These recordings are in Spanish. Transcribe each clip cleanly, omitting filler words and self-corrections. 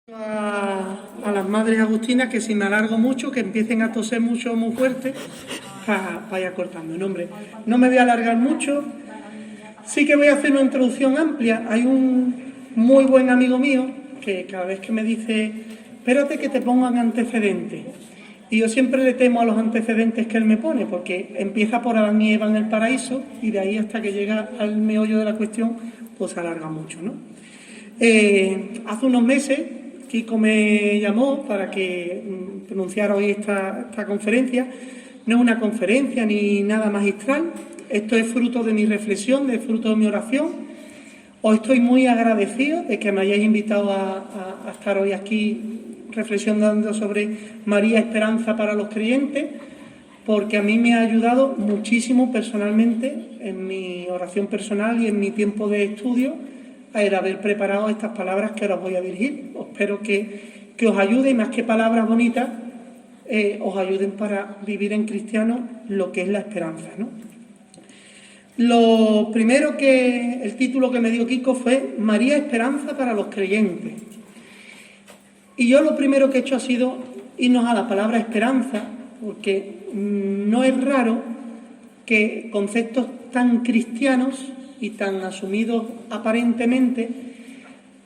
A las madres agustinas que si me alargo mucho, que empiecen a toser mucho o muy fuerte, vaya cortando. No, hombre, no me voy a alargar mucho. Sí que voy a hacer una introducción amplia. Hay un muy buen amigo mío que cada vez que me dice, espérate que te pongan antecedentes. Y yo siempre le temo a los antecedentes que él me pone, porque empieza por Adán y Eva en el paraíso y de ahí hasta que llega al meollo de la cuestión, pues se alarga mucho, ¿no? Hace unos meses Kiko me llamó para que pronunciara hoy esta conferencia. No es una conferencia ni nada magistral, esto es fruto de mi reflexión, de fruto de mi oración. Os estoy muy agradecido de que me hayáis invitado a estar hoy aquí reflexionando sobre María Esperanza para los creyentes, porque a mí me ha ayudado muchísimo personalmente en mi oración personal y en mi tiempo de estudio a haber preparado estas palabras que ahora os voy a dirigir. Espero que os ayude, y más que palabras bonitas, os ayuden para vivir en cristiano lo que es la esperanza, ¿no? Lo primero el título que me dio Kiko fue María Esperanza para los creyentes. Y yo lo primero que he hecho ha sido irnos a la palabra esperanza, porque no es raro que conceptos tan cristianos y tan asumidos aparentemente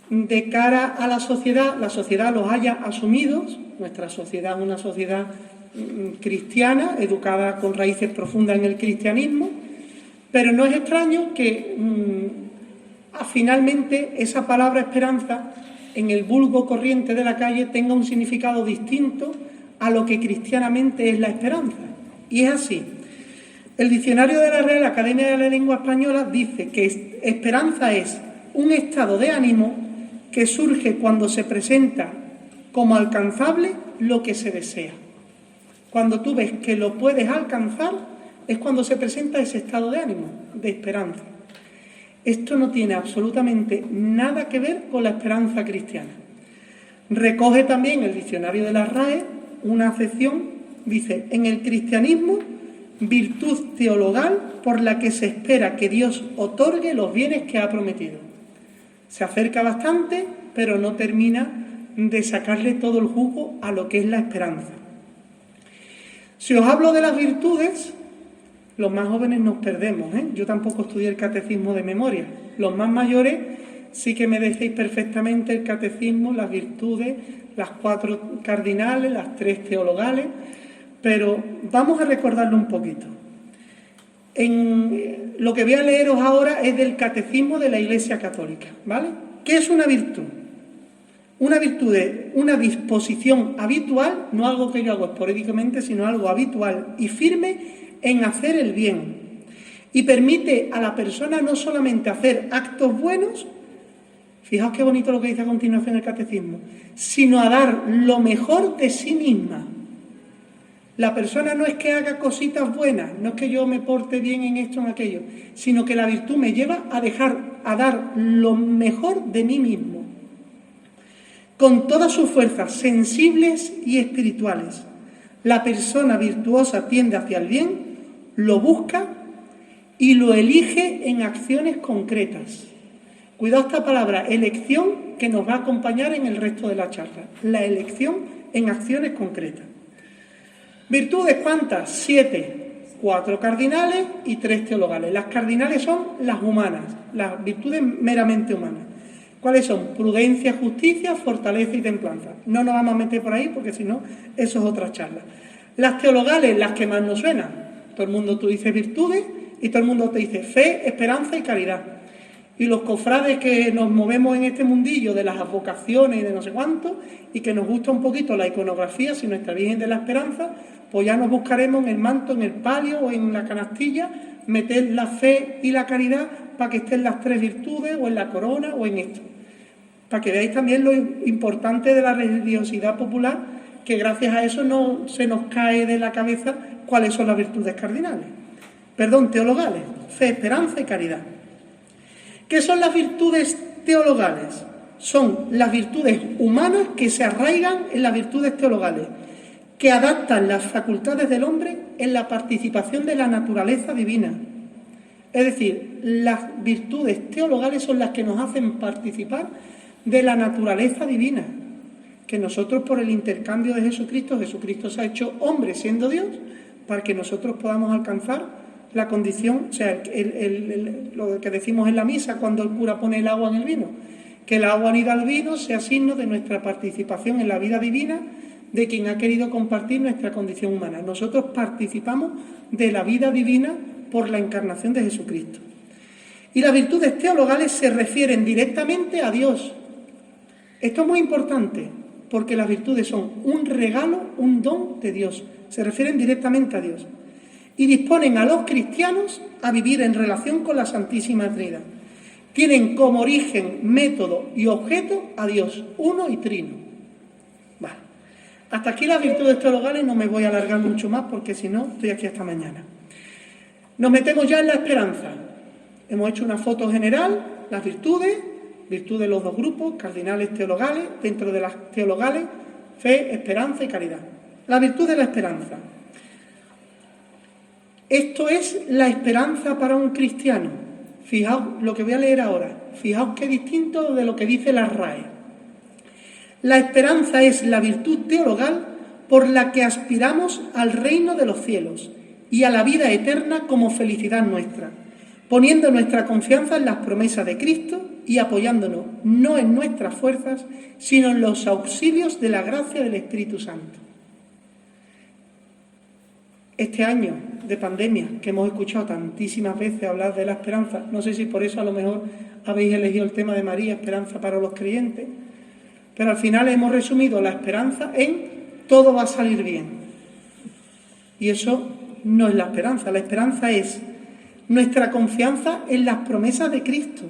de cara a la sociedad los haya asumidos. Nuestra sociedad es una sociedad cristiana, educada con raíces profundas en el cristianismo, pero no es extraño que finalmente esa palabra esperanza en el vulgo corriente de la calle tenga un significado distinto a lo que cristianamente es la esperanza. Y es así. El diccionario de la Real Academia de la Lengua Española dice que esperanza es un estado de ánimo que surge cuando se presenta como alcanzable lo que se desea. Cuando tú ves que lo puedes alcanzar, es cuando se presenta ese estado de ánimo, de esperanza. Esto no tiene absolutamente nada que ver con la esperanza cristiana. Recoge también el diccionario de la RAE una acepción, dice, en el cristianismo, virtud teologal por la que se espera que Dios otorgue los bienes que ha prometido. Se acerca bastante, pero no termina de sacarle todo el jugo a lo que es la esperanza. Si os hablo de las virtudes, los más jóvenes nos perdemos, ¿eh? Yo tampoco estudié el catecismo de memoria. Los más mayores sí que me decís perfectamente el catecismo, las virtudes, las 4 cardinales, las 3 teologales, pero vamos a recordarlo un poquito. Lo que voy a leeros ahora es del catecismo de la Iglesia Católica, ¿vale? ¿Qué es una virtud? Una virtud es una disposición habitual, no algo que yo hago esporádicamente, sino algo habitual y firme en hacer el bien, y permite a la persona no solamente hacer actos buenos, fijaos qué bonito lo que dice a continuación el catecismo, sino a dar lo mejor de sí misma. La persona no es que haga cositas buenas, no es que yo me porte bien en esto o en aquello, sino que la virtud me lleva a dar lo mejor de mí mismo, con todas sus fuerzas sensibles y espirituales. La persona virtuosa tiende hacia el bien, lo busca y lo elige en acciones concretas. Cuidado esta palabra, elección, que nos va a acompañar en el resto de la charla. La elección en acciones concretas. ¿Virtudes cuántas? 7. 4 cardinales y 3 teologales. Las cardinales son las humanas, las virtudes meramente humanas. ¿Cuáles son? Prudencia, justicia, fortaleza y templanza. No nos vamos a meter por ahí porque si no, eso es otra charla. Las teologales, las que más nos suenan. Todo el mundo tú dices virtudes y todo el mundo te dice fe, esperanza y caridad. Y los cofrades que nos movemos en este mundillo de las advocaciones y de no sé cuánto, y que nos gusta un poquito la iconografía, si nuestra Virgen de la Esperanza, pues ya nos buscaremos en el manto, en el palio o en la canastilla, meter la fe y la caridad para que estén las 3 virtudes, o en la corona, o en esto. Para que veáis también lo importante de la religiosidad popular, que gracias a eso no se nos cae de la cabeza cuáles son las virtudes cardinales. Teologales, fe, esperanza y caridad. ¿Qué son las virtudes teologales? Son las virtudes humanas que se arraigan en las virtudes teologales, que adaptan las facultades del hombre en la participación de la naturaleza divina. Es decir, las virtudes teologales son las que nos hacen participar de la naturaleza divina. que nosotros por el intercambio de Jesucristo, Jesucristo se ha hecho hombre siendo Dios, para que nosotros podamos alcanzar la condición, o sea, lo que decimos en la misa cuando el cura pone el agua en el vino, que el agua unida al vino sea signo de nuestra participación en la vida divina de quien ha querido compartir nuestra condición humana. Nosotros participamos de la vida divina por la encarnación de Jesucristo. Y las virtudes teologales se refieren directamente a Dios. Esto es muy importante, porque las virtudes son un regalo, un don de Dios. Se refieren directamente a Dios. Y disponen a los cristianos a vivir en relación con la Santísima Trinidad. Tienen como origen, método y objeto a Dios, uno y trino. Vale. Hasta aquí las virtudes teologales, no me voy a alargar mucho más porque si no, estoy aquí hasta mañana. Nos metemos ya en la esperanza. Hemos hecho una foto general, las virtudes de los dos grupos, cardinales teologales, dentro de las teologales, fe, esperanza y caridad. La virtud de la esperanza. Esto es la esperanza para un cristiano. Fijaos lo que voy a leer ahora. Fijaos qué distinto de lo que dice la RAE. La esperanza es la virtud teologal por la que aspiramos al reino de los cielos y a la vida eterna como felicidad nuestra, poniendo nuestra confianza en las promesas de Cristo y apoyándonos no en nuestras fuerzas, sino en los auxilios de la gracia del Espíritu Santo. Este año de pandemia, que hemos escuchado tantísimas veces hablar de la esperanza, no sé si por eso a lo mejor habéis elegido el tema de María, esperanza para los creyentes, pero al final hemos resumido la esperanza en todo va a salir bien. Y eso no es la esperanza es nuestra confianza en las promesas de Cristo,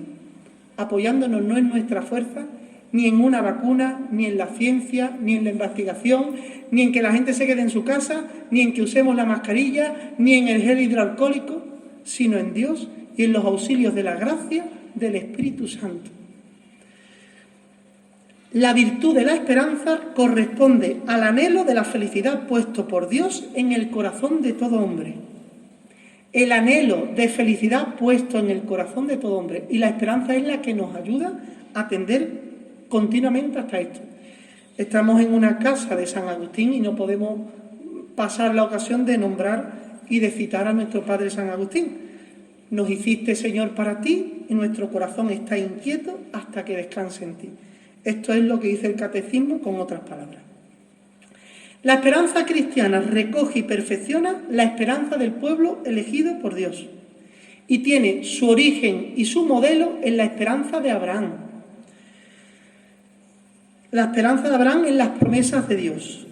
apoyándonos no en nuestra fuerza, ni en una vacuna, ni en la ciencia, ni en la investigación, ni en que la gente se quede en su casa, ni en que usemos la mascarilla, ni en el gel hidroalcohólico, sino en Dios y en los auxilios de la gracia del Espíritu Santo. La virtud de la esperanza corresponde al anhelo de la felicidad puesto por Dios en el corazón de todo hombre. El anhelo de felicidad puesto en el corazón de todo hombre. Y la esperanza es la que nos ayuda a tender continuamente hasta esto. Estamos en una casa de San Agustín y no podemos pasar la ocasión de nombrar y de citar a nuestro Padre San Agustín. Nos hiciste, Señor, para ti y nuestro corazón está inquieto hasta que descanse en ti. Esto es lo que dice el Catecismo con otras palabras. La esperanza cristiana recoge y perfecciona la esperanza del pueblo elegido por Dios y tiene su origen y su modelo en la esperanza de Abraham. La esperanza de Abraham en las promesas de Dios.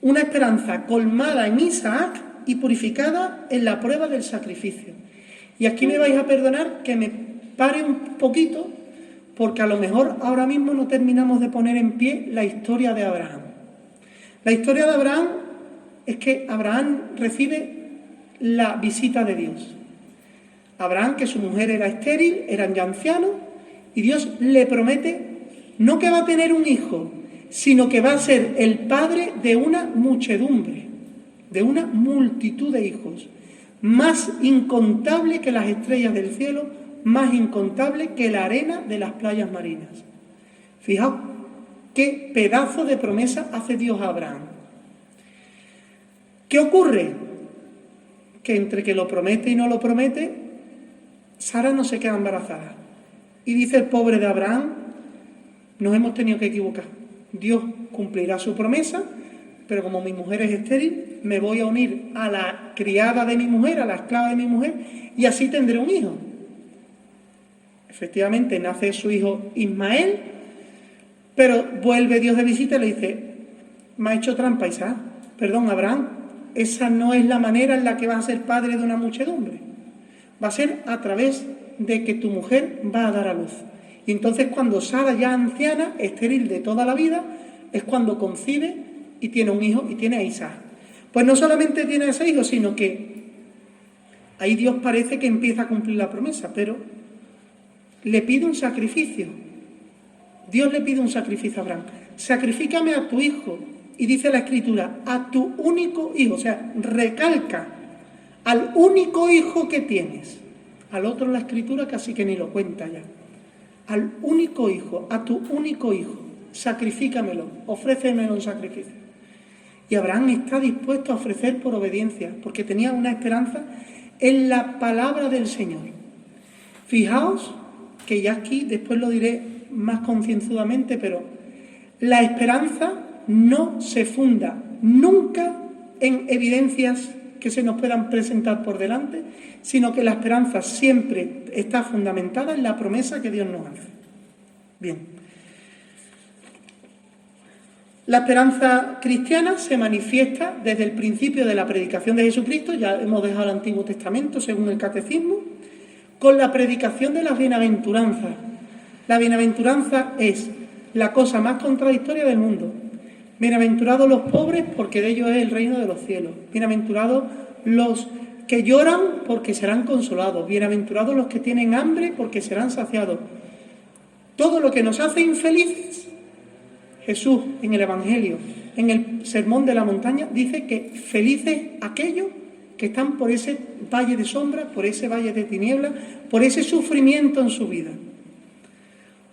Una esperanza colmada en Isaac y purificada en la prueba del sacrificio. Y aquí me vais a perdonar que me pare un poquito, porque a lo mejor ahora mismo no terminamos de poner en pie la historia de Abraham. La historia de Abraham es que Abraham recibe la visita de Dios. Abraham, que su mujer era estéril, eran ya ancianos, y Dios le promete no que va a tener un hijo, sino que va a ser el padre de una muchedumbre, de una multitud de hijos, más incontable que las estrellas del cielo, más incontable que la arena de las playas marinas. Fijaos qué pedazo de promesa hace Dios a Abraham. ¿Qué ocurre? Que entre que lo promete y no lo promete, Sara no se queda embarazada. Y dice el pobre de Abraham, nos hemos tenido que equivocar. Dios cumplirá su promesa, pero como mi mujer es estéril, me voy a unir a la criada de mi mujer, a la esclava de mi mujer, y así tendré un hijo. Efectivamente, nace su hijo Ismael, pero vuelve Dios de visita y le dice, me ha hecho trampa Isaac, perdón Abraham, esa no es la manera en la que vas a ser padre de una muchedumbre. Va a ser a través de que tu mujer va a dar a luz. Y entonces cuando Sara, ya anciana, estéril de toda la vida, es cuando concibe y tiene un hijo y tiene a Isaac. Pues no solamente tiene a ese hijo, sino que ahí Dios parece que empieza a cumplir la promesa, pero le pide un sacrificio. Dios le pide un sacrificio a Abraham. Sacrifícame a tu hijo. Y dice la Escritura, a tu único hijo. O sea, recalca al único hijo que tienes. Al otro la Escritura casi que ni lo cuenta ya. Al único hijo, a tu único hijo. sacrifícamelo, ofrécemelo en sacrificio. Y Abraham está dispuesto a ofrecer por obediencia, porque tenía una esperanza en la palabra del Señor. Fijaos, que ya aquí después lo diré más concienzudamente, pero la esperanza no se funda nunca en evidencias que se nos puedan presentar por delante, sino que la esperanza siempre está fundamentada en la promesa que Dios nos hace. Bien. La esperanza cristiana se manifiesta desde el principio de la predicación de Jesucristo, ya hemos dejado el Antiguo Testamento según el Catecismo, con la predicación de las bienaventuranzas. La bienaventuranza es la cosa más contradictoria del mundo. Bienaventurados los pobres, porque de ellos es el reino de los cielos. Bienaventurados los que lloran, porque serán consolados. Bienaventurados los que tienen hambre, porque serán saciados. Todo lo que nos hace infelices, Jesús en el Evangelio, en el Sermón de la Montaña, dice que felices aquellos que están por ese valle de sombra, por ese valle de tinieblas, por ese sufrimiento en su vida.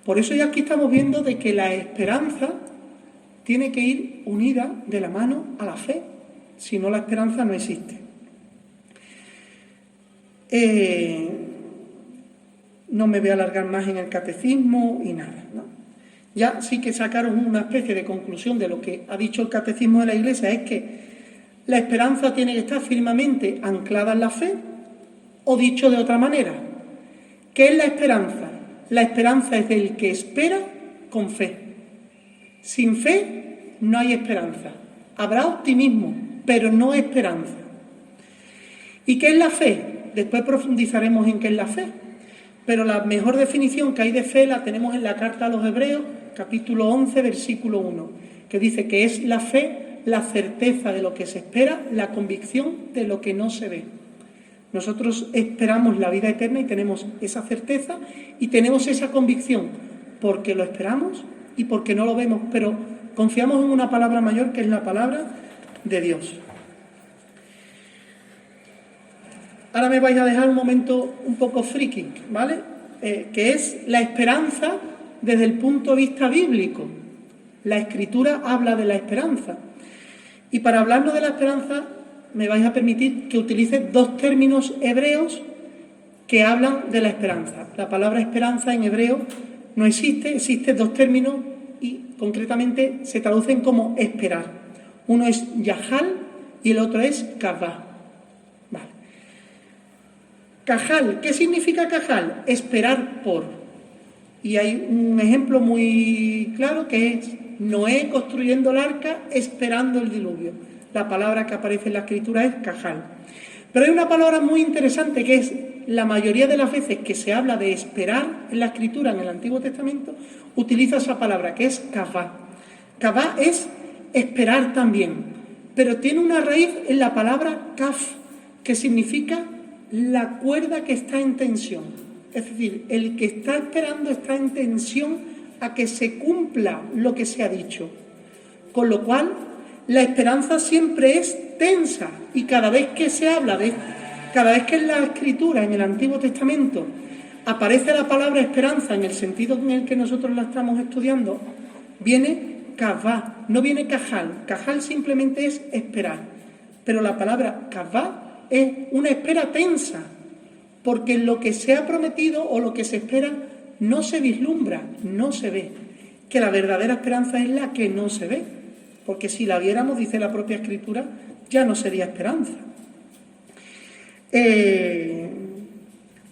Por eso ya aquí estamos viendo de que la esperanza tiene que ir unida de la mano a la fe, si no la esperanza no existe. No me voy a alargar más en el catecismo y nada, ¿no? Ya sí que sacaron una especie de conclusión de lo que ha dicho el catecismo de la Iglesia, es que la esperanza tiene que estar firmemente anclada en la fe, o dicho de otra manera, ¿qué es la esperanza? La esperanza es del que espera con fe. Sin fe no hay esperanza. Habrá optimismo, pero no esperanza. ¿Y qué es la fe? Después profundizaremos en qué es la fe. Pero la mejor definición que hay de fe la tenemos en la carta a los Hebreos, capítulo 11, versículo 1, que dice que es la fe, la certeza de lo que se espera, la convicción de lo que no se ve. Nosotros esperamos la vida eterna y tenemos esa certeza y tenemos esa convicción porque lo esperamos y porque no lo vemos, pero confiamos en una palabra mayor que es la palabra de Dios. Ahora me vais a dejar un momento un poco friki, ¿vale? Que es la esperanza desde el punto de vista bíblico. La Escritura habla de la esperanza. Y para hablarnos de la esperanza, me vais a permitir que utilice dos términos hebreos que hablan de la esperanza. La palabra esperanza en hebreo no existe, existen dos términos y concretamente se traducen como esperar. Uno es yahal y el otro es kavá. Vale. Cajal, ¿qué significa cajal? Esperar por. Y hay un ejemplo muy claro que es Noé construyendo el arca esperando el diluvio. La palabra que aparece en la Escritura es cajal. Pero hay una palabra muy interesante que es la mayoría de las veces que se habla de esperar en la Escritura, en el Antiguo Testamento, utiliza esa palabra que es kavá. Kavá es esperar también, pero tiene una raíz en la palabra kaf, que significa la cuerda que está en tensión. Es decir, el que está esperando está en tensión a que se cumpla lo que se ha dicho. Con lo cual, la esperanza siempre es tensa y cada vez que se habla cada vez que en la Escritura, en el Antiguo Testamento, aparece la palabra esperanza en el sentido en el que nosotros la estamos estudiando, viene kavá, no viene cajal. Cajal simplemente es esperar. Pero la palabra kavá es una espera tensa, porque lo que se ha prometido o lo que se espera no se vislumbra, no se ve. Que la verdadera esperanza es la que no se ve, porque si la viéramos, dice la propia Escritura, ya no sería esperanza.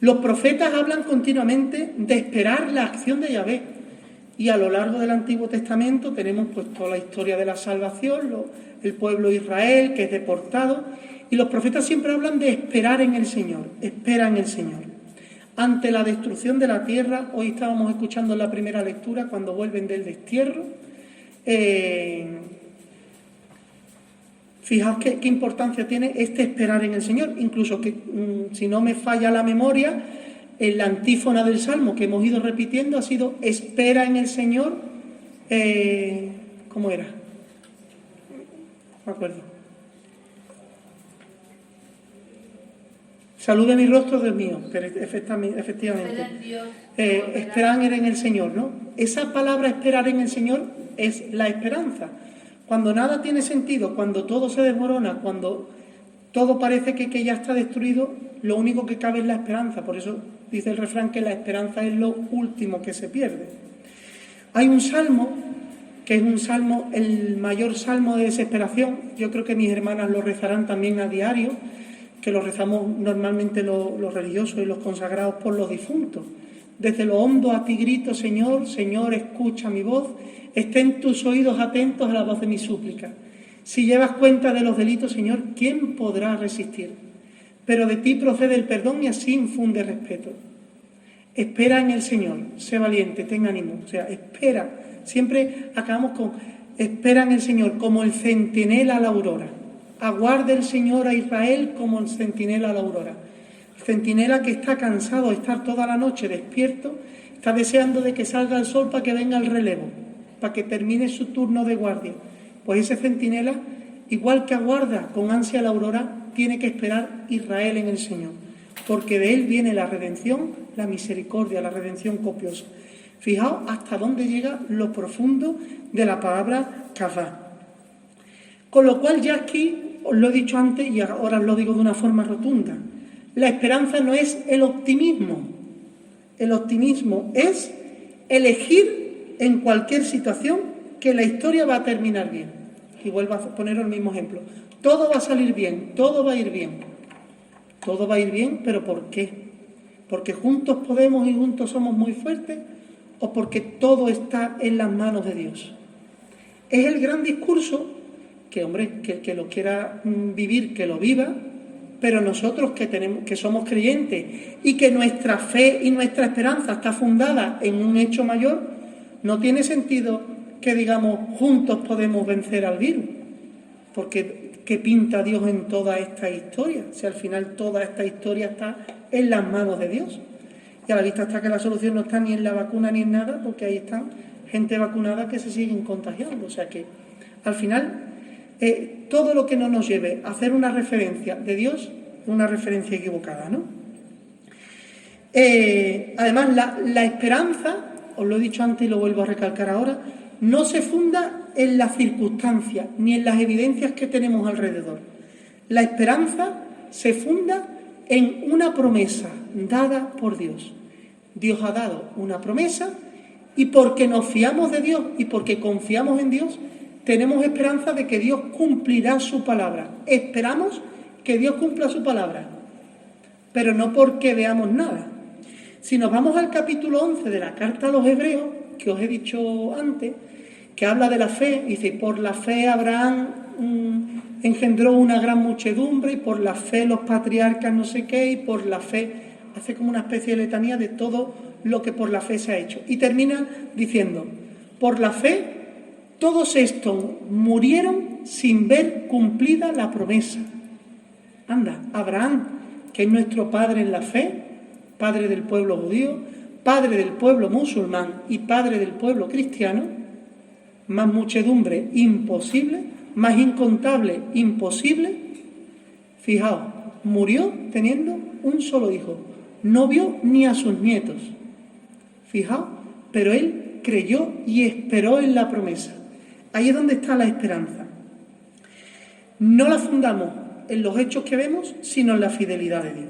Los profetas hablan continuamente de esperar la acción de Yahvé, y a lo largo del Antiguo Testamento tenemos pues toda la historia de la salvación, el pueblo de Israel que es deportado, y los profetas siempre hablan de esperar en el Señor, espera en el Señor. Ante la destrucción de la tierra, hoy estábamos escuchando en la primera lectura cuando vuelven del destierro, fijaos qué importancia tiene este esperar en el Señor, incluso que, si no me falla la memoria, en la antífona del Salmo que hemos ido repitiendo ha sido espera en el Señor, ¿cómo era? No me acuerdo. Saluda mi rostro del mío, pero efectivamente. Esperar en el Señor, ¿no? Esa palabra esperar en el Señor es la esperanza. Cuando nada tiene sentido, cuando todo se desmorona, cuando todo parece que ya está destruido, lo único que cabe es la esperanza. Por eso dice el refrán que la esperanza es lo último que se pierde. Hay un salmo, que es un salmo, el mayor salmo de desesperación. Yo creo que mis hermanas lo rezarán también a diario, que lo rezamos normalmente los religiosos y los consagrados por los difuntos. Desde lo hondo a ti grito, Señor, Señor, escucha mi voz, estén tus oídos atentos a la voz de mi súplica. Si llevas cuenta de los delitos, Señor, ¿quién podrá resistir? Pero de ti procede el perdón y así infunde respeto. Espera en el Señor, sé valiente, ten ánimo. O sea, espera. Siempre acabamos con espera en el Señor, como el centinela a la aurora. Aguarde el Señor a Israel como el centinela a la aurora. El centinela que está cansado de estar toda la noche despierto, está deseando de que salga el sol para que venga el relevo, para que termine su turno de guardia. Pues ese centinela, igual que aguarda con ansia la aurora, tiene que esperar Israel en el Señor, porque de él viene la redención, la misericordia, la redención copiosa. Fijaos hasta dónde llega lo profundo de la palabra kavá. Con lo cual ya aquí, os lo he dicho antes y ahora os lo digo de una forma rotunda, la esperanza no es el optimismo. El optimismo es elegir en cualquier situación que la historia va a terminar bien. Y vuelvo a poner el mismo ejemplo. Todo va a salir bien, todo va a ir bien. Todo va a ir bien, ¿pero por qué? ¿Porque juntos podemos y juntos somos muy fuertes? ¿O porque todo está en las manos de Dios? Es el gran discurso que, hombre, que el que lo quiera vivir, que lo viva, pero nosotros que somos creyentes y que nuestra fe y nuestra esperanza está fundada en un hecho mayor, no tiene sentido que digamos juntos podemos vencer al virus, porque ¿qué pinta Dios en toda esta historia? Si al final toda esta historia está en las manos de Dios. Y a la vista está que la solución no está ni en la vacuna ni en nada, porque ahí están gente vacunada que se siguen contagiando. O sea que al final todo lo que no nos lleve a hacer una referencia de Dios es una referencia equivocada, ¿no? Además, la esperanza, os lo he dicho antes y lo vuelvo a recalcar ahora, no se funda en las circunstancias ni en las evidencias que tenemos alrededor. La esperanza se funda en una promesa dada por Dios. Dios ha dado una promesa y porque nos fiamos de Dios y porque confiamos en Dios, tenemos esperanza de que Dios cumplirá su palabra. Esperamos que Dios cumpla su palabra, pero no porque veamos nada. Si nos vamos al capítulo 11 de la carta a los Hebreos, que os he dicho antes, que habla de la fe, dice, por la fe Abraham engendró una gran muchedumbre, y por la fe los patriarcas no sé qué, y por la fe, hace como una especie de letanía de todo lo que por la fe se ha hecho. Y termina diciendo, por la fe todos estos murieron sin ver cumplida la promesa. Anda, Abraham, que es nuestro padre en la fe, padre del pueblo judío, padre del pueblo musulmán y padre del pueblo cristiano, más muchedumbre imposible, más incontable imposible. Fijaos, murió teniendo un solo hijo, no vio ni a sus nietos. Fijaos, pero él creyó y esperó en la promesa. Ahí es donde está la esperanza. No la fundamos en los hechos que vemos, sino en la fidelidad de Dios.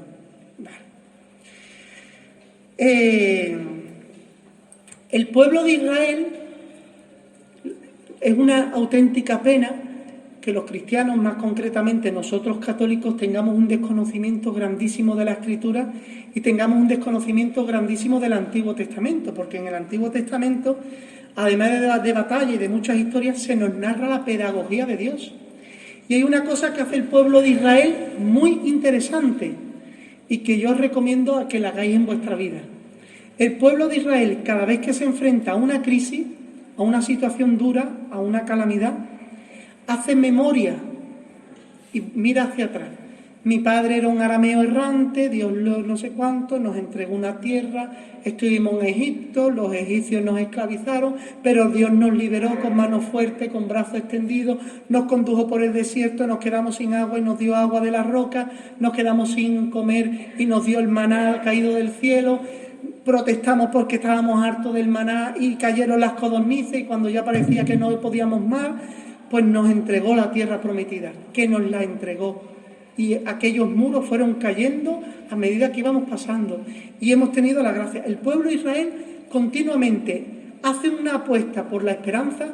El pueblo de Israel es una auténtica pena que los cristianos, más concretamente nosotros católicos, tengamos un desconocimiento grandísimo de la Escritura y tengamos un desconocimiento grandísimo del Antiguo Testamento, porque en el Antiguo Testamento, además de batalla y de muchas historias, se nos narra la pedagogía de Dios. Y hay una cosa que hace el pueblo de Israel muy interesante y que yo os recomiendo a que la hagáis en vuestra vida. El pueblo de Israel, cada vez que se enfrenta a una crisis, a una situación dura, a una calamidad, hace memoria y mira hacia atrás. Mi padre era un arameo errante, Dios no sé cuánto, nos entregó una tierra, estuvimos en Egipto, los egipcios nos esclavizaron, pero Dios nos liberó con mano fuerte, con brazos extendidos, nos condujo por el desierto, nos quedamos sin agua y nos dio agua de la roca, nos quedamos sin comer y nos dio el maná caído del cielo, protestamos porque estábamos hartos del maná y cayeron las codornices y cuando ya parecía que no podíamos más, pues nos entregó la tierra prometida, que nos la entregó. Y aquellos muros fueron cayendo a medida que íbamos pasando y hemos tenido la gracia. El pueblo de Israel continuamente hace una apuesta por la esperanza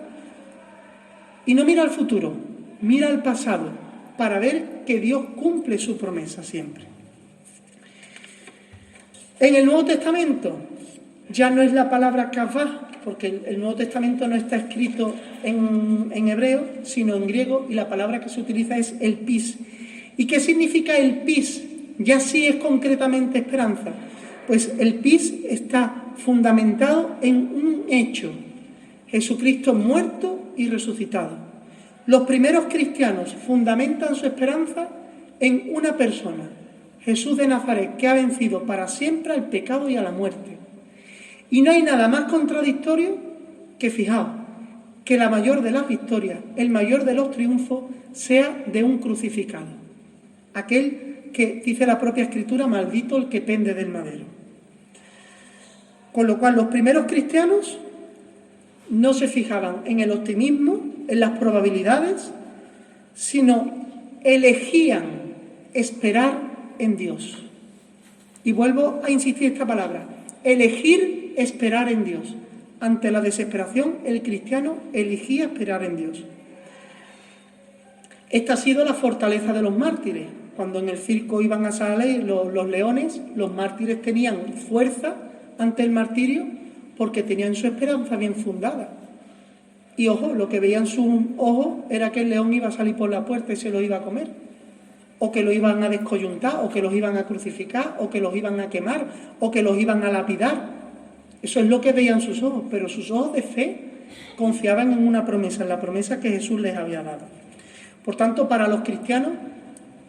y no mira al futuro, mira al pasado para ver que Dios cumple su promesa siempre. En el Nuevo Testamento ya no es la palabra kavá, porque el Nuevo Testamento no está escrito en hebreo, sino en griego, y la palabra que se utiliza es el pis. ¿Y qué significa el pis? Ya sí es concretamente esperanza. Pues el pis está fundamentado en un hecho: Jesucristo muerto y resucitado. Los primeros cristianos fundamentan su esperanza en una persona, Jesús de Nazaret, que ha vencido para siempre al pecado y a la muerte. Y no hay nada más contradictorio que, fijaos, que la mayor de las victorias, el mayor de los triunfos, sea de un crucificado. Aquel que, dice la propia Escritura, maldito el que pende del madero. Con lo cual, los primeros cristianos no se fijaban en el optimismo, en las probabilidades, sino elegían esperar en Dios. Y vuelvo a insistir esta palabra: elegir esperar en Dios. Ante la desesperación, el cristiano elegía esperar en Dios. Esta ha sido la fortaleza de los mártires. Cuando en el circo iban a salir los leones, los mártires tenían fuerza ante el martirio porque tenían su esperanza bien fundada. Y ojo, lo que veían sus ojos era que el león iba a salir por la puerta y se lo iba a comer, o que lo iban a descoyuntar, o que los iban a crucificar, o que los iban a quemar, o que los iban a lapidar. Eso es lo que veían sus ojos, pero sus ojos de fe confiaban en una promesa, en la promesa que Jesús les había dado. Por tanto, para los cristianos,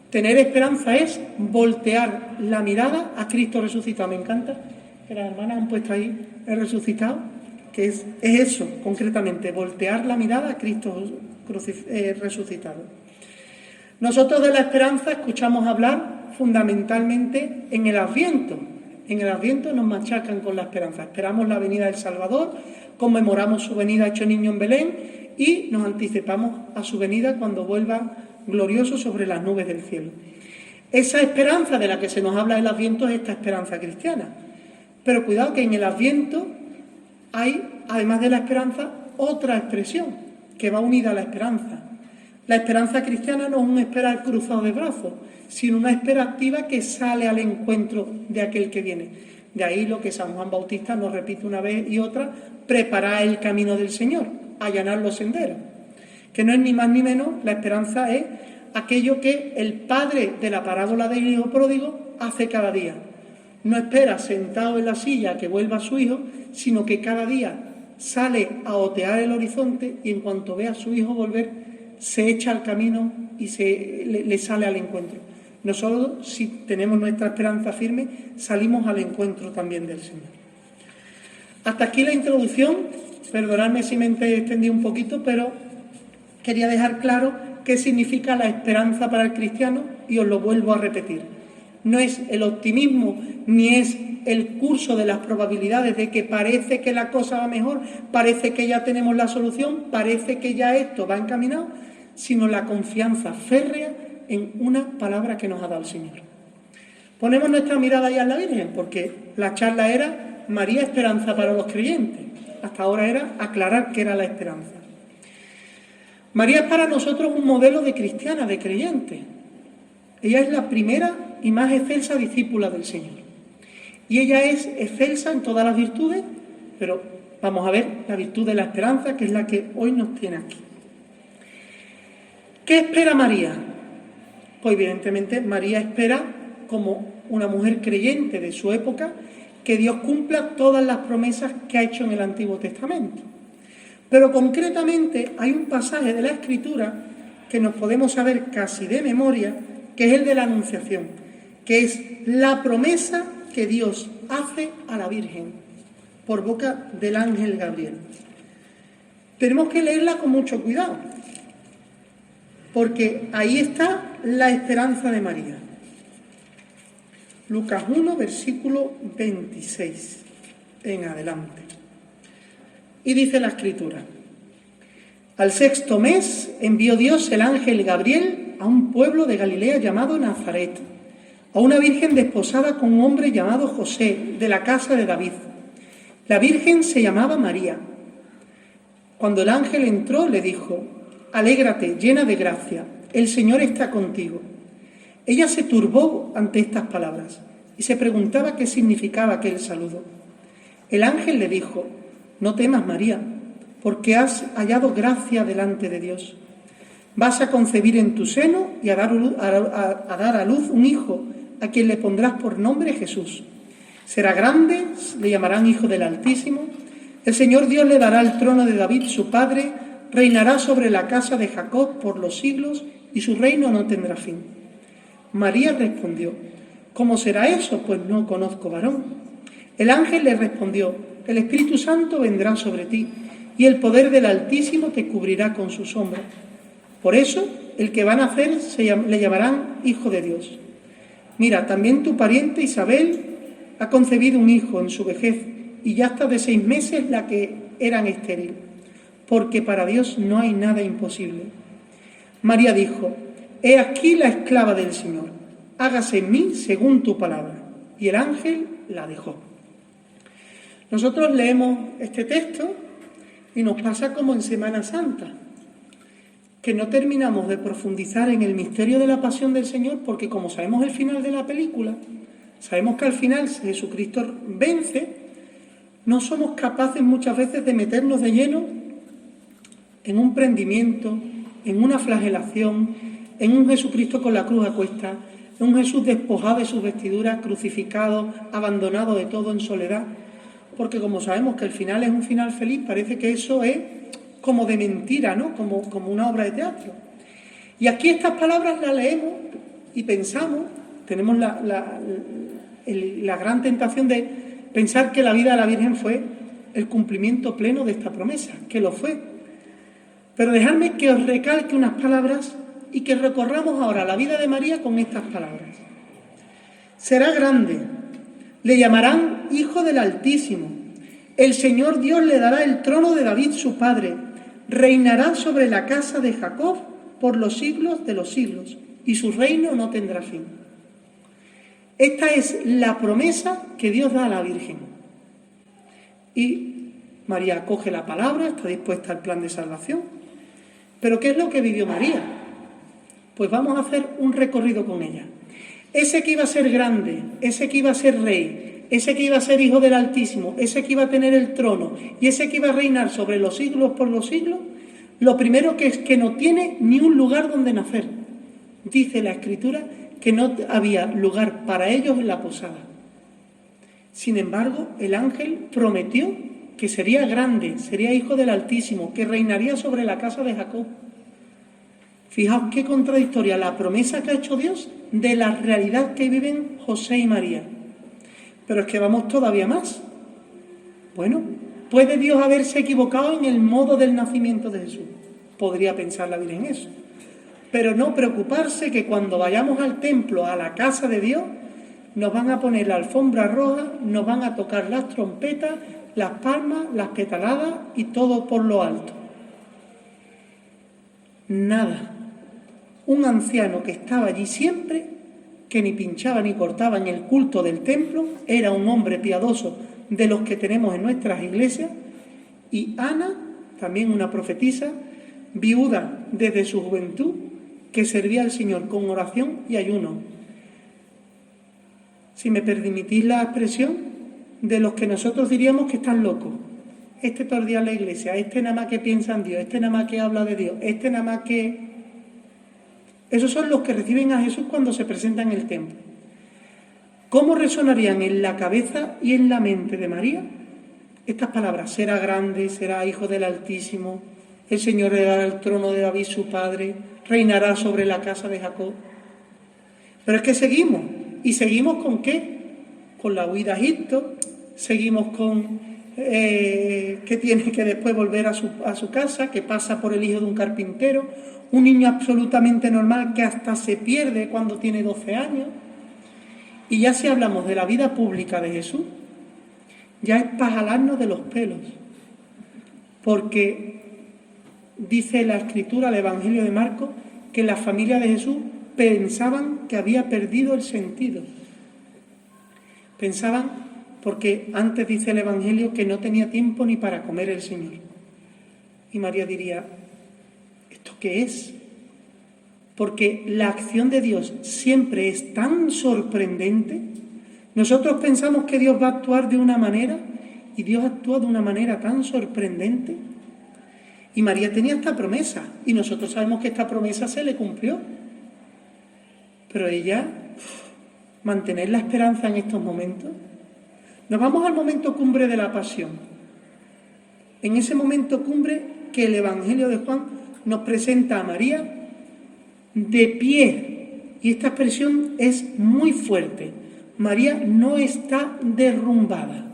tener esperanza es voltear la mirada a Cristo resucitado. Me encanta que las hermanas han puesto ahí el resucitado, que es eso, concretamente, voltear la mirada a Cristo resucitado. Nosotros de la esperanza escuchamos hablar fundamentalmente en el Adviento. En el Adviento nos machacan con la esperanza. Esperamos la venida del Salvador, conmemoramos su venida hecho niño en Belén y nos anticipamos a su venida cuando vuelva glorioso sobre las nubes del cielo. Esa esperanza de la que se nos habla en el Adviento es esta esperanza cristiana. Pero cuidado que en el Adviento hay, además de la esperanza, otra expresión que va unida a la esperanza. La esperanza cristiana no es un esperar cruzado de brazos, sino una espera activa que sale al encuentro de aquel que viene. De ahí lo que San Juan Bautista nos repite una vez y otra: preparar el camino del Señor, allanar los senderos. Que no es ni más ni menos, la esperanza es aquello que el padre de la parábola del hijo pródigo hace cada día. No espera sentado en la silla a que vuelva su hijo, sino que cada día sale a otear el horizonte y en cuanto ve a su hijo volver, se echa al camino y le sale al encuentro. Nosotros, si tenemos nuestra esperanza firme, salimos al encuentro también del Señor. Hasta aquí la introducción. Perdonadme si me extendí un poquito, pero quería dejar claro qué significa la esperanza para el cristiano y os lo vuelvo a repetir. No es el optimismo ni es el curso de las probabilidades de que parece que la cosa va mejor, parece que ya tenemos la solución, parece que ya esto va encaminado, sino la confianza férrea en una palabra que nos ha dado el Señor. Ponemos nuestra mirada ya en la Virgen, porque la charla era María esperanza para los creyentes. Hasta ahora era aclarar qué era la esperanza. María es para nosotros un modelo de cristiana, de creyente. Ella es la primera y más excelsa discípula del Señor. Y ella es excelsa en todas las virtudes, pero vamos a ver la virtud de la esperanza, que es la que hoy nos tiene aquí. ¿Qué espera María? Pues evidentemente María espera, como una mujer creyente de su época, que Dios cumpla todas las promesas que ha hecho en el Antiguo Testamento. Pero concretamente hay un pasaje de la Escritura que nos podemos saber casi de memoria, que es el de la Anunciación, que es la promesa que Dios hace a la Virgen por boca del ángel Gabriel. Tenemos que leerla con mucho cuidado, porque ahí está la esperanza de María. Lucas 1, versículo 26. en adelante. Y dice la Escritura: al 6º mes envió Dios el ángel Gabriel a un pueblo de Galilea llamado Nazaret, a una virgen desposada con un hombre llamado José, de la casa de David. La virgen se llamaba María. Cuando el ángel entró, le dijo: alégrate, llena de gracia, el Señor está contigo. Ella se turbó ante estas palabras y se preguntaba qué significaba aquel saludo. El ángel le dijo: no temas, María, porque has hallado gracia delante de Dios. Vas a concebir en tu seno y a dar a luz un hijo, a quien le pondrás por nombre Jesús. Será grande, le llamarán Hijo del Altísimo. El Señor Dios le dará el trono de David, su padre, reinará sobre la casa de Jacob por los siglos, y su reino no tendrá fin. María respondió: ¿cómo será eso? Pues no conozco varón. El ángel le respondió: el Espíritu Santo vendrá sobre ti, y el poder del Altísimo te cubrirá con su sombra. Por eso, el que va a nacer le llamarán Hijo de Dios. Mira, también tu pariente Isabel ha concebido un hijo en su vejez, y ya está de 6 meses la que eran estéril, porque para Dios no hay nada imposible. María dijo: he aquí la esclava del Señor, hágase en mí según tu palabra. Y el ángel la dejó. Nosotros leemos este texto y nos pasa como en Semana Santa, que no terminamos de profundizar en el misterio de la pasión del Señor, porque como sabemos el final de la película, sabemos que al final Jesucristo vence, no somos capaces muchas veces de meternos de lleno en un prendimiento, en una flagelación, en un Jesucristo con la cruz a cuestas, en un Jesús despojado de sus vestiduras, crucificado, abandonado de todo en soledad, porque como sabemos que el final es un final feliz, parece que eso es como de mentira, ¿no? Como una obra de teatro. Y aquí estas palabras las leemos y pensamos, tenemos la gran tentación de pensar que la vida de la Virgen fue el cumplimiento pleno de esta promesa, que lo fue. Pero dejadme que os recalque unas palabras y que recorramos ahora la vida de María con estas palabras. Será grande, le llamarán Hijo del Altísimo. El Señor Dios le dará el trono de David su padre. Reinará sobre la casa de Jacob por los siglos de los siglos, y su reino no tendrá fin. Esta es la promesa que Dios da a la Virgen. Y María acoge la palabra, está dispuesta al plan de salvación. ¿Pero qué es lo que vivió María? Pues vamos a hacer un recorrido con ella. Ese que iba a ser grande, ese que iba a ser rey, ese que iba a ser Hijo del Altísimo, ese que iba a tener el trono y ese que iba a reinar sobre los siglos por los siglos, lo primero que es que no tiene ni un lugar donde nacer. Dice la Escritura que no había lugar para ellos en la posada. Sin embargo, el ángel prometió que sería grande, sería Hijo del Altísimo, que reinaría sobre la casa de Jacob. Fijaos qué contradictoria la promesa que ha hecho Dios de la realidad que viven José y María. Pero es que vamos todavía más. Bueno, ¿puede Dios haberse equivocado en el modo del nacimiento de Jesús? Podría pensar la Virgen eso. Pero no preocuparse que cuando vayamos al templo, a la casa de Dios, nos van a poner la alfombra roja, nos van a tocar las trompetas, las palmas, las petaladas y todo por lo alto. Nada. Un anciano que estaba allí siempre, que ni pinchaba ni cortaba en el culto del templo, era un hombre piadoso de los que tenemos en nuestras iglesias, y Ana, también una profetisa, viuda desde su juventud, que servía al Señor con oración y ayuno. Si me permitís la expresión, de los que nosotros diríamos que están locos. Este todo el día en la iglesia, este nada más que piensa en Dios, este nada más que habla de Dios, este nada más que... Esos son los que reciben a Jesús cuando se presenta en el templo. ¿Cómo resonarían en la cabeza y en la mente de María estas palabras? Será grande, será Hijo del Altísimo, el Señor le dará el trono de David su padre, reinará sobre la casa de Jacob. Pero es que seguimos. ¿Y seguimos con qué? Con la huida a Egipto, seguimos con que tiene que después volver a su casa, que pasa por el hijo de un carpintero, un niño absolutamente normal que hasta se pierde cuando tiene 12 años. Y ya si hablamos de la vida pública de Jesús, ya es para jalarnos de los pelos, porque dice la Escritura, el Evangelio de Marcos, que la familia de Jesús pensaban que había perdido el sentido. Pensaban, porque antes dice el Evangelio que no tenía tiempo ni para comer el Señor. Y María diría, ¿esto qué es? Porque la acción de Dios siempre es tan sorprendente. Nosotros pensamos que Dios va a actuar de una manera y Dios actúa de una manera tan sorprendente. Y María tenía esta promesa y nosotros sabemos que esta promesa se le cumplió. Pero ella, mantener la esperanza en estos momentos. Nos vamos al momento cumbre de la pasión. En ese momento cumbre que el Evangelio de Juan nos presenta a María de pie, y esta expresión es muy fuerte. María no está derrumbada.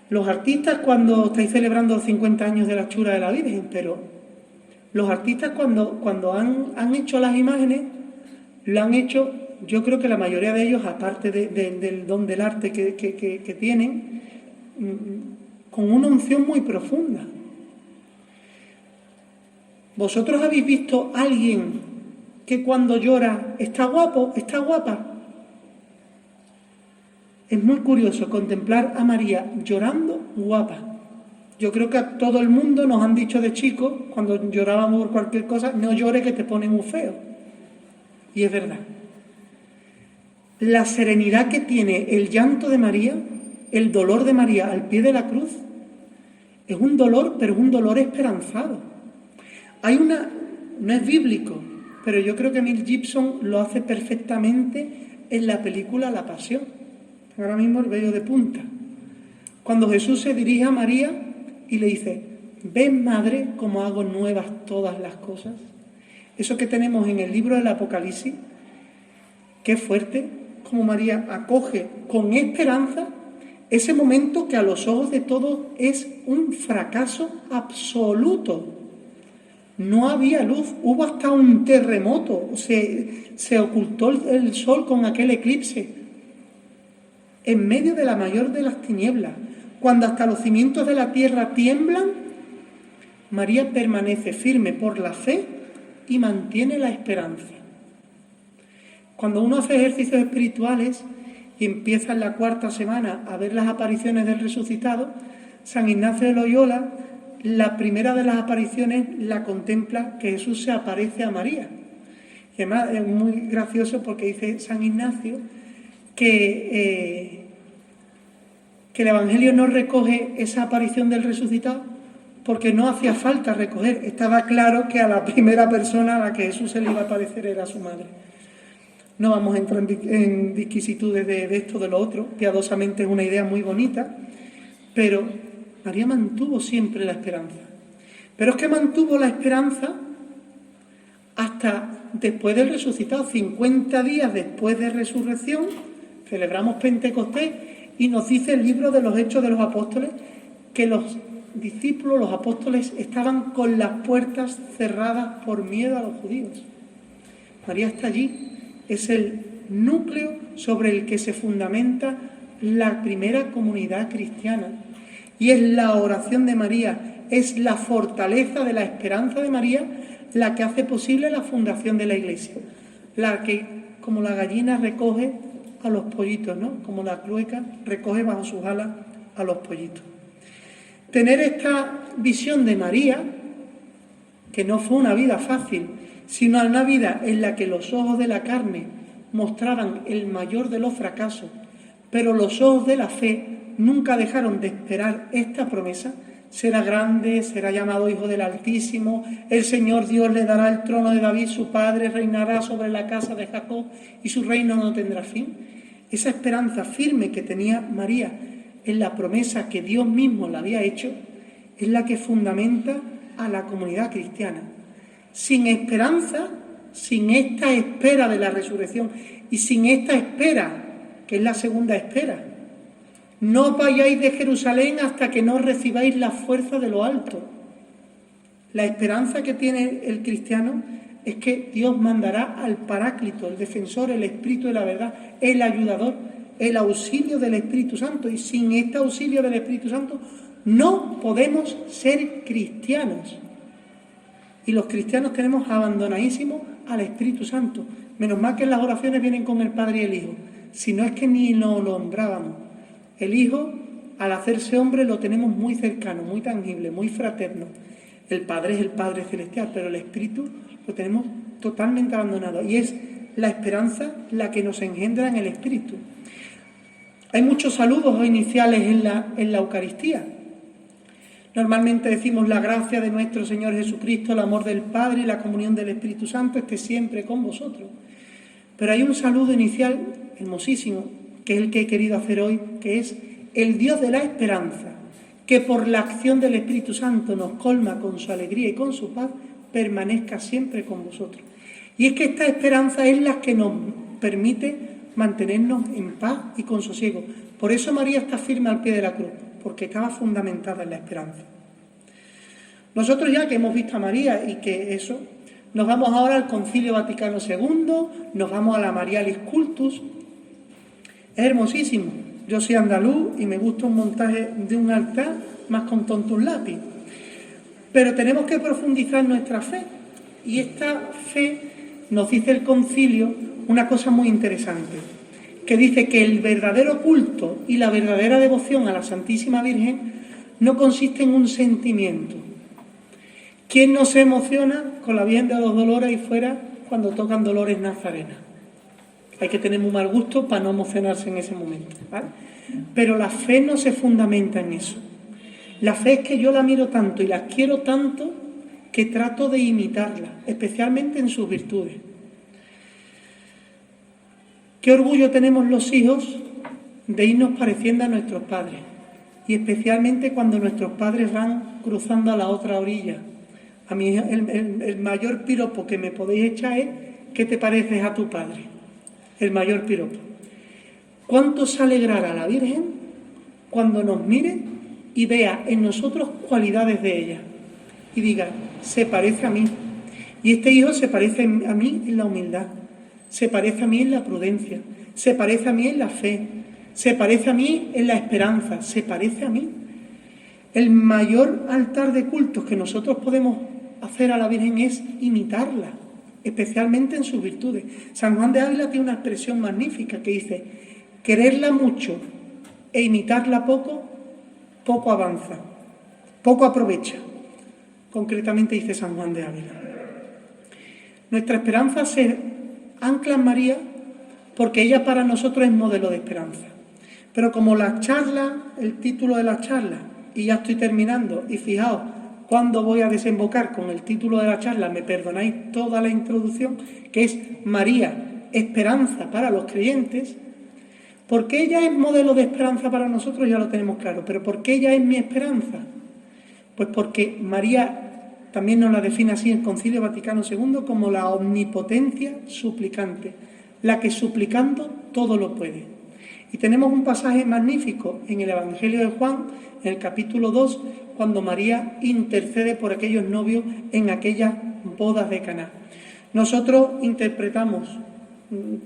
Los artistas, cuando estáis celebrando los 50 años de la hechura de la Virgen, pero los artistas cuando han hecho las imágenes, lo han hecho, yo creo que la mayoría de ellos, aparte del don del arte que tienen, con una unción muy profunda. ¿Vosotros habéis visto a alguien que cuando llora está guapo, está guapa? Es muy curioso contemplar a María llorando guapa. Yo creo que a todo el mundo nos han dicho de chicos, cuando llorábamos por cualquier cosa, no llores que te pone muy feo. Y es verdad. La serenidad que tiene el llanto de María, el dolor de María al pie de la cruz, es un dolor, pero es un dolor esperanzado. No es bíblico, pero yo creo que Mel Gibson lo hace perfectamente en la película La Pasión. Ahora mismo el vello de punta. Cuando Jesús se dirige a María y le dice, ¿ves, madre, cómo hago nuevas todas las cosas? Eso que tenemos en el libro del Apocalipsis, qué fuerte, como María acoge con esperanza ese momento que a los ojos de todos es un fracaso absoluto. No había luz, hubo hasta un terremoto, se ocultó el sol con aquel eclipse. En medio de la mayor de las tinieblas, cuando hasta los cimientos de la tierra tiemblan, María permanece firme por la fe y mantiene la esperanza. Cuando uno hace ejercicios espirituales y empieza en la 4ª semana a ver las apariciones del resucitado, San Ignacio de Loyola, la primera de las apariciones la contempla que Jesús se aparece a María. Y además es muy gracioso porque dice San Ignacio que el Evangelio no recoge esa aparición del resucitado porque no hacía falta recoger. Estaba claro que a la primera persona a la que Jesús se le iba a aparecer era su madre. No vamos a entrar en vicisitudes de esto, de lo otro. Piadosamente es una idea muy bonita, pero María mantuvo siempre la esperanza. Pero es que mantuvo la esperanza hasta después del resucitado. 50 días después de resurrección, celebramos Pentecostés y nos dice el libro de los Hechos de los Apóstoles que los discípulos, los apóstoles, estaban con las puertas cerradas por miedo a los judíos. María está allí, es el núcleo sobre el que se fundamenta la primera comunidad cristiana. Y es la oración de María, es la fortaleza de la esperanza de María la que hace posible la fundación de la Iglesia. La que, como la gallina recoge a los pollitos, ¿no? Como la clueca recoge bajo sus alas a los pollitos. Tener esta visión de María, que no fue una vida fácil, sino una vida en la que los ojos de la carne mostraban el mayor de los fracasos, pero los ojos de la fe nunca dejaron de esperar esta promesa: será grande, será llamado Hijo del Altísimo, el Señor Dios le dará el trono de David, su padre, reinará sobre la casa de Jacob y su reino no tendrá fin. Esa esperanza firme que tenía María en la promesa que Dios mismo le había hecho es la que fundamenta a la comunidad cristiana. Sin esperanza, sin esta espera de la resurrección y sin esta espera, que es la segunda espera, no os vayáis de Jerusalén hasta que no recibáis la fuerza de lo alto. La esperanza que tiene el cristiano es que Dios mandará al Paráclito, el defensor, el Espíritu de la verdad, el ayudador, el auxilio del Espíritu Santo, y sin este auxilio del Espíritu Santo no podemos ser cristianos. Y los cristianos tenemos abandonadísimo al Espíritu Santo. Menos mal que en las oraciones vienen con el Padre y el Hijo. Si no, es que ni lo nombrábamos. El Hijo, al hacerse hombre, lo tenemos muy cercano, muy tangible, muy fraterno. El Padre es el Padre Celestial, pero el Espíritu lo tenemos totalmente abandonado. Y es la esperanza la que nos engendra en el Espíritu. Hay muchos saludos iniciales en la Eucaristía. Normalmente decimos: la gracia de nuestro Señor Jesucristo, el amor del Padre y la comunión del Espíritu Santo esté siempre con vosotros. Pero hay un saludo inicial hermosísimo, que es el que he querido hacer hoy, que es: el Dios de la esperanza, que por la acción del Espíritu Santo nos colma con su alegría y con su paz, permanezca siempre con vosotros. Y es que esta esperanza es la que nos permite mantenernos en paz y con sosiego. Por eso María está firme al pie de la cruz, porque estaba fundamentada en la esperanza. Nosotros, ya que hemos visto a María y que eso, nos vamos ahora al Concilio Vaticano II, nos vamos a la Marialis Cultus. Es hermosísimo. Yo soy andaluz y me gusta un montaje de un altar más con tonto un lápiz. Pero tenemos que profundizar nuestra fe. Y esta fe, nos dice el concilio una cosa muy interesante, que dice que el verdadero culto y la verdadera devoción a la Santísima Virgen no consiste en un sentimiento. ¿Quién no se emociona con la Virgen de los Dolores ahí fuera cuando tocan Dolores Nazarenas? Hay que tener muy mal gusto para no emocionarse en ese momento, ¿vale? Pero la fe no se fundamenta en eso. La fe es que yo la miro tanto y la quiero tanto que trato de imitarla, especialmente en sus virtudes. Qué orgullo tenemos los hijos de irnos pareciendo a nuestros padres, y especialmente cuando nuestros padres van cruzando a la otra orilla. A mí el mayor piropo que me podéis echar es: ¿qué te pareces a tu padre? El mayor piropo. ¿Cuánto se alegrará la Virgen cuando nos mire y vea en nosotros cualidades de ella y diga: se parece a mí? Y este hijo se parece a mí en la humildad, se parece a mí en la prudencia, se parece a mí en la fe, se parece a mí en la esperanza, se parece a mí. El mayor altar de cultos que nosotros podemos hacer a la Virgen es imitarla, especialmente en sus virtudes. San Juan de Ávila tiene una expresión magnífica que dice: quererla mucho e imitarla poco, poco avanza, poco aprovecha. Concretamente dice San Juan de Ávila. Nuestra esperanza se ancla en María porque ella para nosotros es modelo de esperanza. Pero como la charla, el título de la charla, y ya estoy terminando, y fijaos cuándo voy a desembocar con el título de la charla, me perdonáis toda la introducción, que es María, esperanza para los creyentes. ¿Por qué ella es modelo de esperanza para nosotros? Ya lo tenemos claro. ¿Pero por qué ella es mi esperanza? Pues porque María también nos la define así el Concilio Vaticano II como la omnipotencia suplicante, la que suplicando todo lo puede. Y tenemos un pasaje magnífico en el Evangelio de Juan, en el capítulo 2, cuando María intercede por aquellos novios en aquellas bodas de Caná. Nosotros interpretamos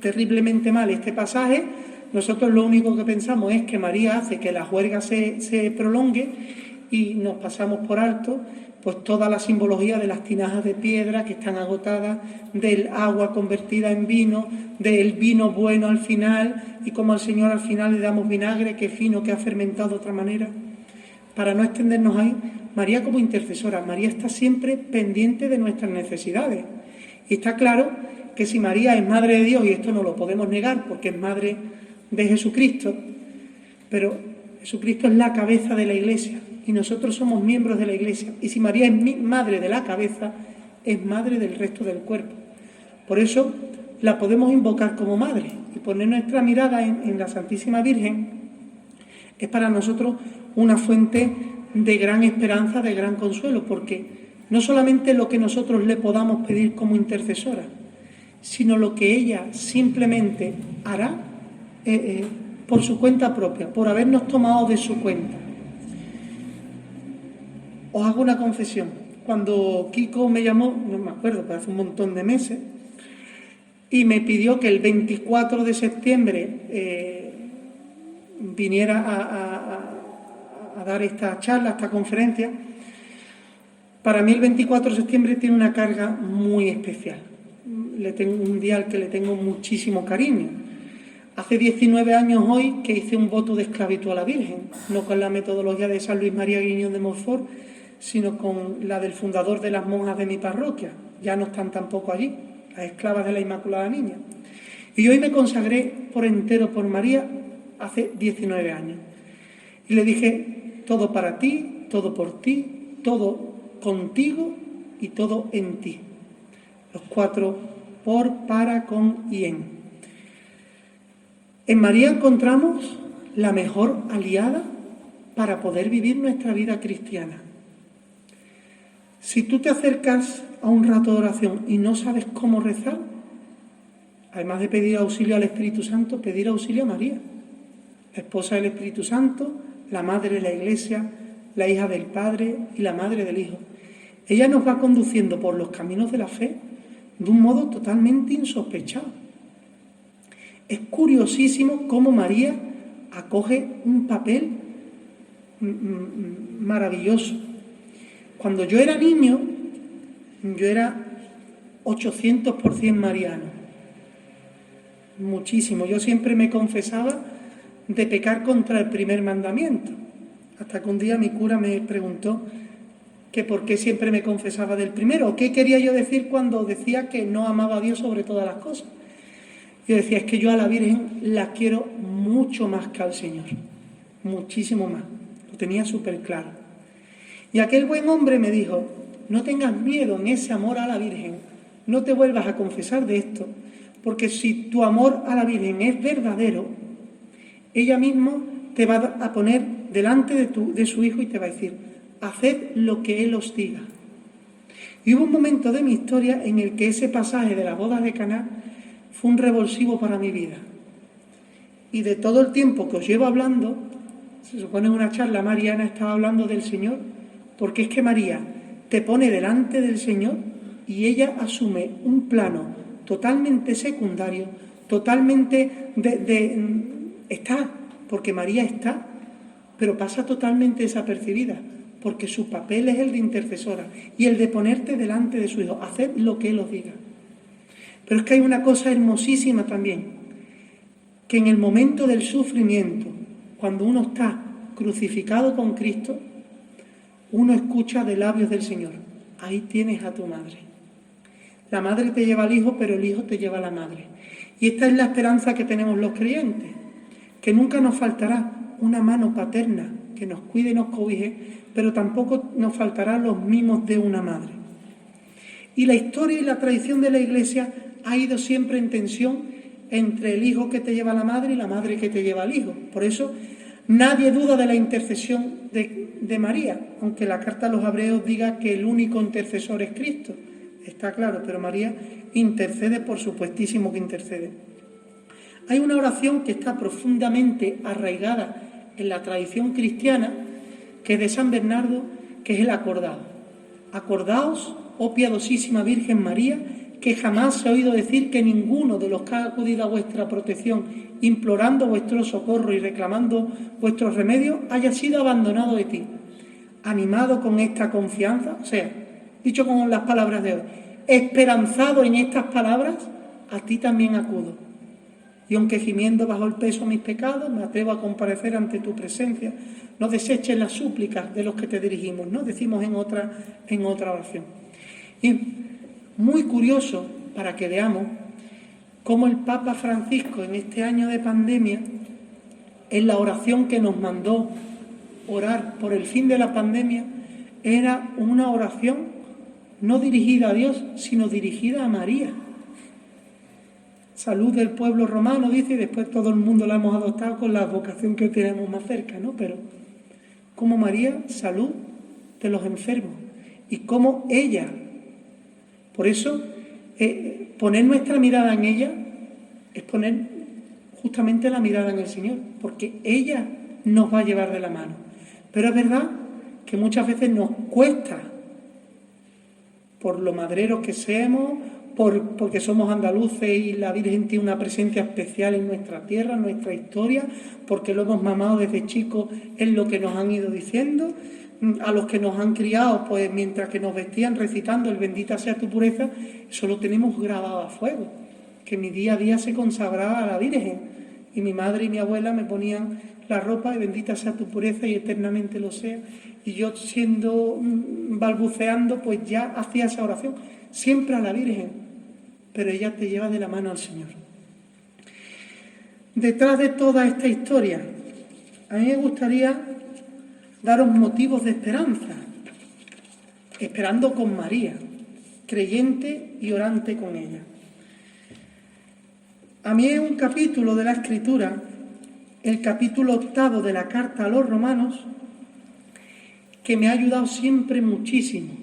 terriblemente mal este pasaje. Nosotros lo único que pensamos es que María hace que la juerga se prolongue, y nos pasamos por alto pues toda la simbología de las tinajas de piedra que están agotadas, del agua convertida en vino, del vino bueno al final, y como al Señor al final le damos vinagre, que fino, que ha fermentado de otra manera. Para no extendernos ahí, María como intercesora, María está siempre pendiente de nuestras necesidades. Y está claro que si María es Madre de Dios, y esto no lo podemos negar porque es Madre de Jesucristo, pero Jesucristo es la cabeza de la Iglesia y nosotros somos miembros de la Iglesia. Y si María es madre de la cabeza, es madre del resto del cuerpo. Por eso la podemos invocar como madre, y poner nuestra mirada en la Santísima Virgen es para nosotros una fuente de gran esperanza, de gran consuelo, porque no solamente lo que nosotros le podamos pedir como intercesora, sino lo que ella simplemente hará por su cuenta propia, por habernos tomado de su cuenta. Os hago una confesión. Cuando Kiko me llamó, no me acuerdo, pero hace un montón de meses, y me pidió que el 24 de septiembre viniera a dar esta charla, esta conferencia. Para mí el 24 de septiembre tiene una carga muy especial. Le tengo un día al que le tengo muchísimo cariño. Hace 19 años hoy que hice un voto de esclavitud a la Virgen, no con la metodología de San Luis María Griñón de Montfort, sino con la del fundador de las monjas de mi parroquia. Ya no están tampoco allí, las esclavas de la Inmaculada Niña. Y hoy me consagré por entero por María hace 19 años. Y le dije, todo para ti, todo por ti, todo contigo y todo en ti. Los 4 por, para, con y en. En María encontramos la mejor aliada para poder vivir nuestra vida cristiana. Si tú te acercas a un rato de oración y no sabes cómo rezar, además de pedir auxilio al Espíritu Santo, pedir auxilio a María, la esposa del Espíritu Santo, la madre de la Iglesia, la hija del Padre y la madre del Hijo. Ella nos va conduciendo por los caminos de la fe de un modo totalmente insospechado. Es curiosísimo cómo María acoge un papel maravilloso. Cuando yo era niño, yo era 800% mariano. Muchísimo. Yo siempre me confesaba de pecar contra el primer mandamiento. Hasta que un día mi cura me preguntó que por qué siempre me confesaba del primero, o qué quería yo decir cuando decía que no amaba a Dios sobre todas las cosas. Yo decía, es que yo a la Virgen la quiero mucho más que al Señor, muchísimo más. Lo tenía súper claro. Y aquel buen hombre me dijo, no tengas miedo en ese amor a la Virgen, no te vuelvas a confesar de esto, porque si tu amor a la Virgen es verdadero, ella misma te va a poner delante de su hijo y te va a decir, haced lo que él os diga. Y hubo un momento de mi historia en el que ese pasaje de la boda de Caná fue un revulsivo para mi vida. Y de todo el tiempo que os llevo hablando, se supone en una charla mariana estaba hablando del Señor, porque es que María te pone delante del Señor y ella asume un plano totalmente secundario, totalmente está, porque María está, pero pasa totalmente desapercibida, porque su papel es el de intercesora y el de ponerte delante de su hijo, hacer lo que él os diga. Pero es que hay una cosa hermosísima también, que en el momento del sufrimiento, cuando uno está crucificado con Cristo, uno escucha de labios del Señor, ahí tienes a tu madre. La madre te lleva al hijo, pero el hijo te lleva a la madre. Y esta es la esperanza que tenemos los creyentes, que nunca nos faltará una mano paterna que nos cuide y nos cobije, pero tampoco nos faltará los mimos de una madre. Y la historia y la tradición de la Iglesia ha ido siempre en tensión entre el hijo que te lleva a la madre y la madre que te lleva al hijo. Por eso nadie duda de la intercesión de María, aunque la carta a los hebreos diga que el único intercesor es Cristo. Está claro, pero María intercede, por supuestísimo que intercede. Hay una oración que está profundamente arraigada en la tradición cristiana, que es de San Bernardo, que es el acordado. Acordaos, oh piadosísima Virgen María, que jamás se ha oído decir que ninguno de los que ha acudido a vuestra protección, implorando vuestro socorro y reclamando vuestros remedios, haya sido abandonado de ti. Animado con esta confianza, o sea, dicho con las palabras de hoy, esperanzado en estas palabras, a ti también acudo. Y aunque gimiendo bajo el peso de mis pecados, me atrevo a comparecer ante tu presencia. No deseches las súplicas de los que te dirigimos, ¿no? Decimos en otra oración. Y muy curioso para que veamos cómo el Papa Francisco en este año de pandemia, en la oración que nos mandó orar por el fin de la pandemia, era una oración no dirigida a Dios, sino dirigida a María. Salud del pueblo romano, dice, y después todo el mundo la hemos adoptado con la vocación que tenemos más cerca, ¿no? Pero como María, salud de los enfermos. Y como ella, por eso, poner nuestra mirada en ella es poner justamente la mirada en el Señor, porque ella nos va a llevar de la mano. Pero es verdad que muchas veces nos cuesta, por lo madreros que seamos, porque somos andaluces y la Virgen tiene una presencia especial en nuestra tierra, en nuestra historia, porque lo hemos mamado desde chicos, es lo que nos han ido diciendo. A los que nos han criado, pues mientras que nos vestían recitando el bendita sea tu pureza, eso lo tenemos grabado a fuego, que mi día a día se consagraba a la Virgen, y mi madre y mi abuela me ponían la ropa de bendita sea tu pureza y eternamente lo sea, y yo balbuceando, pues ya hacía esa oración, siempre a la Virgen, pero ella te lleva de la mano al Señor. Detrás de toda esta historia, a mí me gustaría daros motivos de esperanza, esperando con María, creyente y orante con ella. A mí es un capítulo de la Escritura, el capítulo 8 de la carta a los Romanos, que me ha ayudado siempre muchísimo,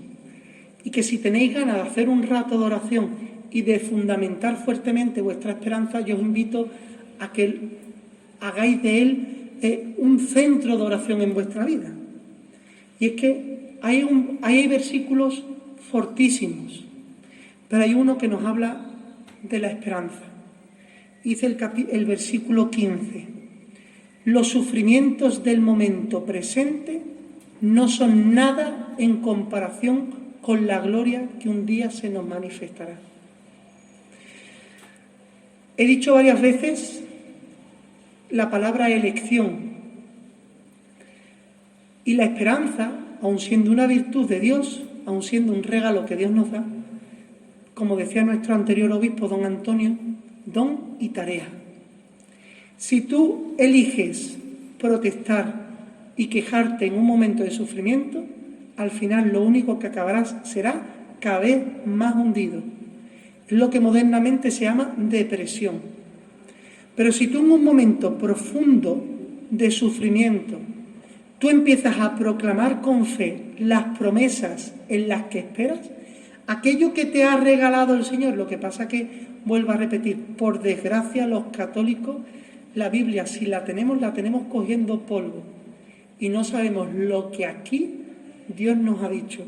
y que si tenéis ganas de hacer un rato de oración y de fundamentar fuertemente vuestra esperanza, yo os invito a que hagáis de él un centro de oración en vuestra vida. Y es que hay versículos fortísimos, pero hay uno que nos habla de la esperanza. Dice el versículo 15: los sufrimientos del momento presente no son nada en comparación con la gloria que un día se nos manifestará. He dicho varias veces la palabra elección, y la esperanza, aun siendo una virtud de Dios, aun siendo un regalo que Dios nos da, como decía nuestro anterior obispo, don Antonio, don y tarea. Si tú eliges protestar y quejarte en un momento de sufrimiento, al final lo único que acabarás será cada vez más hundido. Es lo que modernamente se llama depresión. Pero si tú en un momento profundo de sufrimiento, tú empiezas a proclamar con fe las promesas en las que esperas, aquello que te ha regalado el Señor. Lo que pasa que, vuelvo a repetir, por desgracia los católicos, la Biblia, si la tenemos cogiendo polvo y no sabemos lo que aquí Dios nos ha dicho.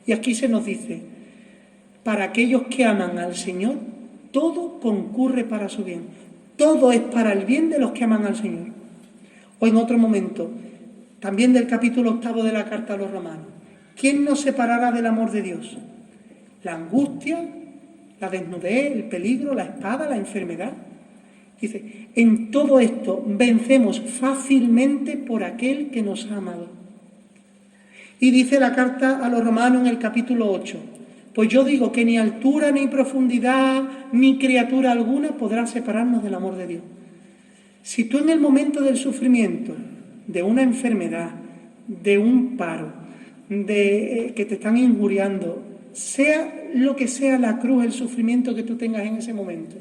Y aquí se nos dice: para aquellos que aman al Señor, todo concurre para su bien. Todo es para el bien de los que aman al Señor. O en otro momento, también del capítulo 8 de la carta a los Romanos: ¿quién nos separará del amor de Dios? La angustia, la desnudez, el peligro, la espada, la enfermedad. Dice: en todo esto vencemos fácilmente por aquel que nos ha amado. Y dice la carta a los Romanos en el capítulo 8: pues yo digo que ni altura, ni profundidad, ni criatura alguna podrá separarnos del amor de Dios. Si tú en el momento del sufrimiento, de una enfermedad, de un paro, de que te están injuriando, sea lo que sea la cruz, el sufrimiento que tú tengas en ese momento,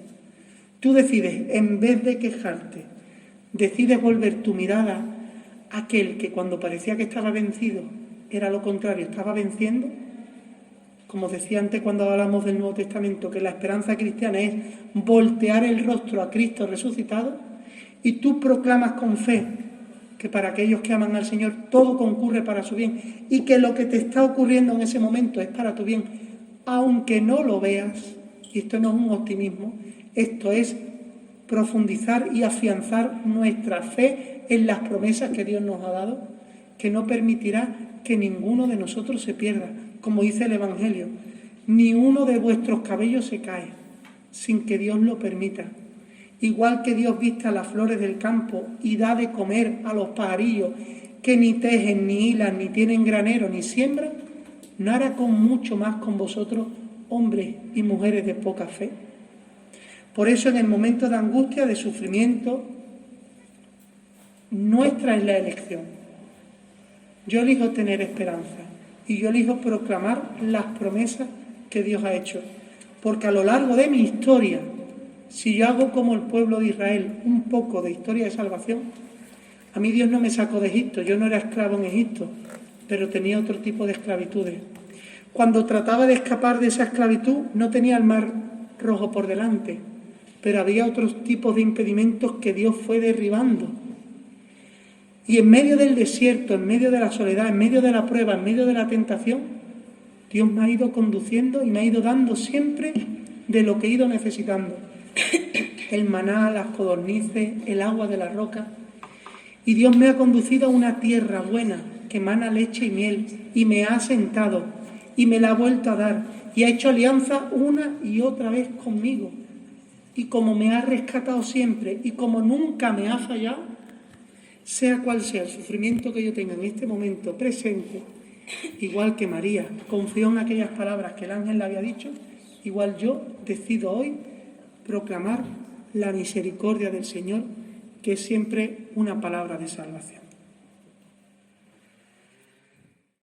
tú decides, en vez de quejarte, decides volver tu mirada a aquel que cuando parecía que estaba vencido, era lo contrario, estaba venciendo. Como decía antes cuando hablamos del Nuevo Testamento, que la esperanza cristiana es voltear el rostro a Cristo resucitado, y tú proclamas con fe que para aquellos que aman al Señor todo concurre para su bien, y que lo que te está ocurriendo en ese momento es para tu bien, aunque no lo veas. Y esto no es un optimismo, esto es profundizar y afianzar nuestra fe en las promesas que Dios nos ha dado, que no permitirá que ninguno de nosotros se pierda. Como dice el Evangelio: ni uno de vuestros cabellos se cae sin que Dios lo permita. Igual que Dios viste a las flores del campo y da de comer a los pajarillos que ni tejen, ni hilan, ni tienen granero, ni siembran, ¿no hará con mucho más con vosotros, hombres y mujeres de poca fe? Por eso, en el momento de angustia, de sufrimiento, nuestra es la elección. Yo elijo tener esperanza y yo elijo proclamar las promesas que Dios ha hecho. Porque a lo largo de mi historia, si yo hago como el pueblo de Israel un poco de historia de salvación, a mí Dios no me sacó de Egipto, yo no era esclavo en Egipto, pero tenía otro tipo de esclavitudes. Cuando trataba de escapar de esa esclavitud, no tenía el mar Rojo por delante, pero había otros tipos de impedimentos que Dios fue derribando. Y en medio del desierto, en medio de la soledad, en medio de la prueba, en medio de la tentación, Dios me ha ido conduciendo y me ha ido dando siempre de lo que he ido necesitando. El maná, las codornices, el agua de la roca. Y Dios me ha conducido a una tierra buena que emana leche y miel, y me ha asentado, y me la ha vuelto a dar, y ha hecho alianza una y otra vez conmigo. Y como me ha rescatado siempre, y como nunca me ha fallado, sea cual sea el sufrimiento que yo tenga en este momento presente, igual que María confió en aquellas palabras que el ángel le había dicho, igual yo decido hoy proclamar la misericordia del Señor, que es siempre una palabra de salvación.